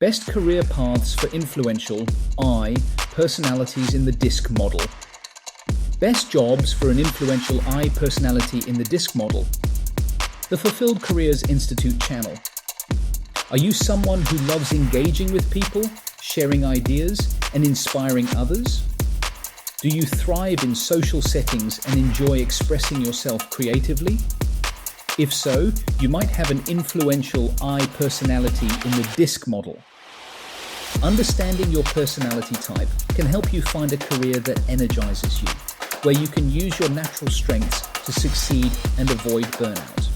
Best career paths for influential I personalities in the DISC model. Best jobs for an influential I personality in the DISC model. The Fulfilled Careers Institute channel. Are you someone who loves engaging with people, sharing ideas, and inspiring others? Do you thrive in social settings and enjoy expressing yourself creatively? If so, you might have an influential I personality in the DISC model. Understanding your personality type can help you find a career that energizes you, where you can use your natural strengths to succeed and avoid burnout.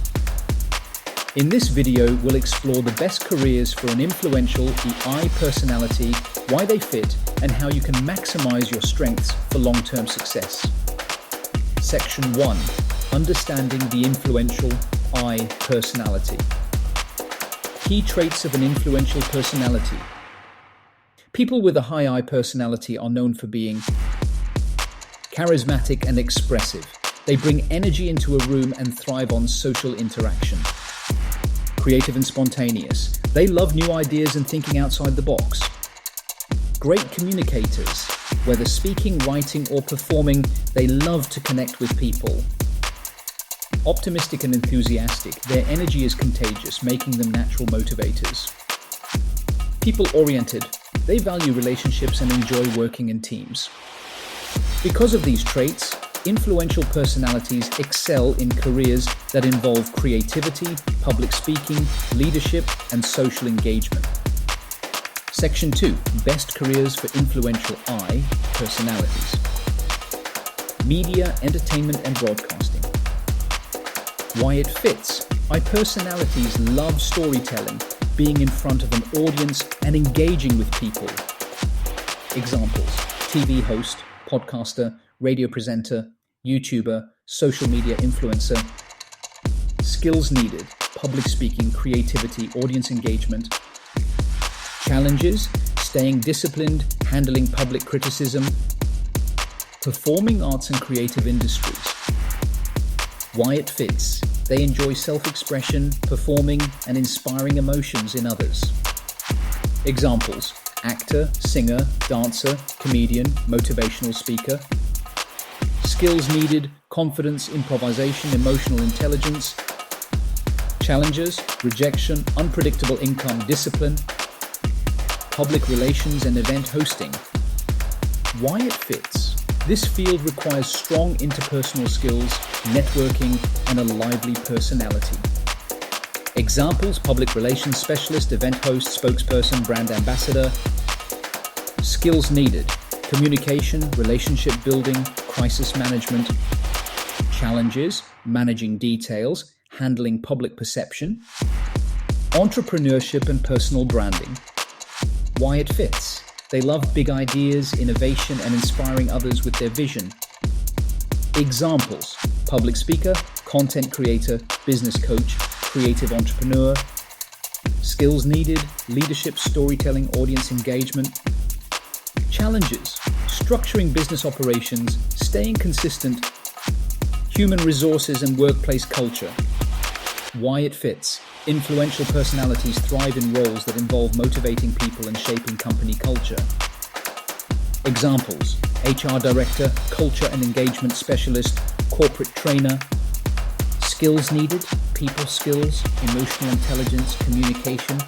In this video, we'll explore the best careers for an influential I personality, why they fit, and how you can maximize your strengths for long-term success. Section 1. Understanding the influential I personality. Key traits of an influential personality. People with a high I personality are known for being charismatic and expressive. They bring energy into a room and thrive on social interaction. Creative and spontaneous. They love new ideas and thinking outside the box. Great communicators. Whether speaking, writing, or performing, they love to connect with people. Optimistic and enthusiastic. Their energy is contagious, making them natural motivators. People-oriented. They value relationships and enjoy working in teams. Because of these traits, influential personalities excel in careers that involve creativity, public speaking, leadership, and social engagement. Section 2. Best careers for influential I personalities. Media, entertainment, and broadcasting. Why it fits. I personalities love storytelling, being in front of an audience, and engaging with people. Examples: TV host, podcaster, radio presenter, YouTuber, social media influencer. Skills needed: public speaking, creativity, audience engagement. Challenges: staying disciplined, handling public criticism. Performing arts and creative industries. Why it fits. They enjoy self-expression, performing, and inspiring emotions in others. Examples: actor, singer, dancer, comedian, motivational speaker. Skills needed: confidence, improvisation, emotional intelligence. Challenges: rejection, unpredictable income, discipline. Public relations and event hosting. Why it fits. This field requires strong interpersonal skills, networking, and a lively personality. Examples: public relations specialist, event host, spokesperson, brand ambassador. Skills needed: communication, relationship building, crisis management. Challenges: managing details, handling public perception. Entrepreneurship and personal branding. Why it fits. They love big ideas, innovation, and inspiring others with their vision. Examples: public speaker, content creator, business coach, creative entrepreneur. Skills needed: leadership, storytelling, audience engagement. Challenges: structuring business operations, staying consistent, human resources, and workplace culture. Why it fits. Influential personalities thrive in roles that involve motivating people and shaping company culture. Examples: HR director, culture and engagement specialist, corporate trainer. Skills needed: people skills, emotional intelligence, communication.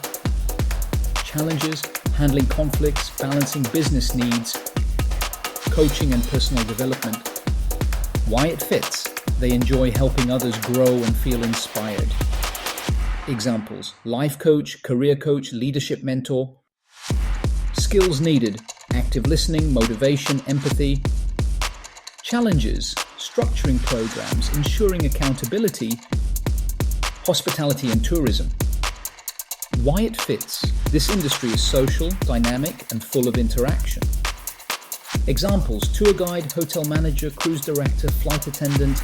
Challenges: handling conflicts, balancing business needs, coaching and personal development. Why it fits. They enjoy helping others grow and feel inspired. Examples: life coach, career coach, leadership mentor. Skills needed: active listening, motivation, empathy. Challenges: structuring programs, ensuring accountability, hospitality and tourism. Why it fits. This industry is social, dynamic, and full of interaction. Examples: tour guide, hotel manager, cruise director, flight attendant.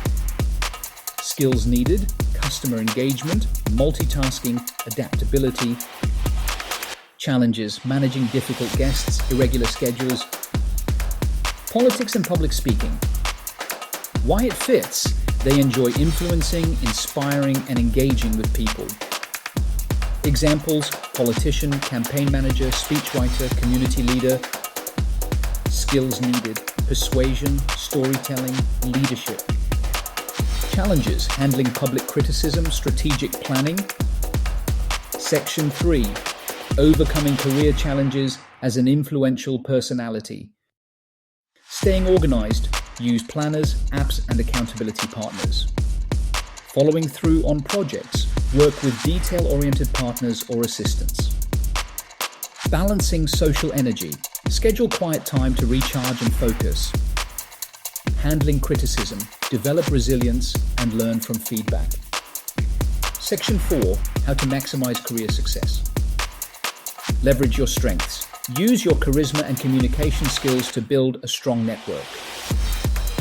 Skills needed: customer engagement, multitasking, adaptability. Challenges: managing difficult guests, irregular schedules. Politics and public speaking. Why it fits. They enjoy influencing, inspiring, and engaging with people. Examples: politician, campaign manager, speechwriter, community leader. Skills needed: persuasion, storytelling, leadership. Challenges: handling public criticism, strategic planning. Section 3. Overcoming career challenges as an influential personality. Staying organized: use planners, apps, and accountability partners. Following through on projects: work with detail-oriented partners or assistants. Balancing social energy: schedule quiet time to recharge and focus. Handling criticism: develop resilience and learn from feedback. Section 4. How to maximize career success. Leverage your strengths. Use your charisma and communication skills to build a strong network.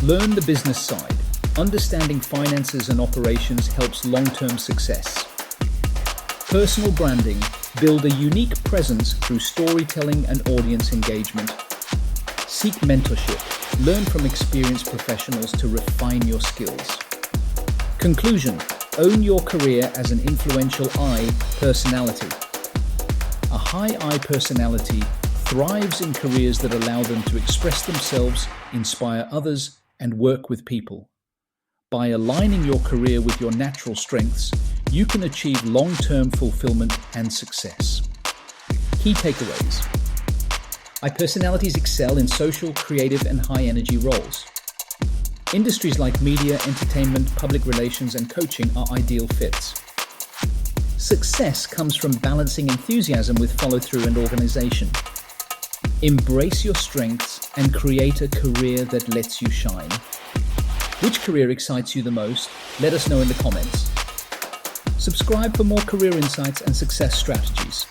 Learn the business side. Understanding finances and operations helps long-term success. Personal branding: build a unique presence through storytelling and audience engagement. Seek mentorship. Learn from experienced professionals to refine your skills. Conclusion: own your career as an influential I personality. A high I personality thrives in careers that allow them to express themselves, inspire others, and work with people. By aligning your career with your natural strengths, you can achieve long-term fulfillment and success. Key takeaways. I personalities excel in social, creative, and high-energy roles. Industries like media, entertainment, public relations, and coaching are ideal fits. Success comes from balancing enthusiasm with follow-through and organization. Embrace your strengths and create a career that lets you shine. Which career excites you the most? Let us know in the comments. Subscribe for more career insights and success strategies.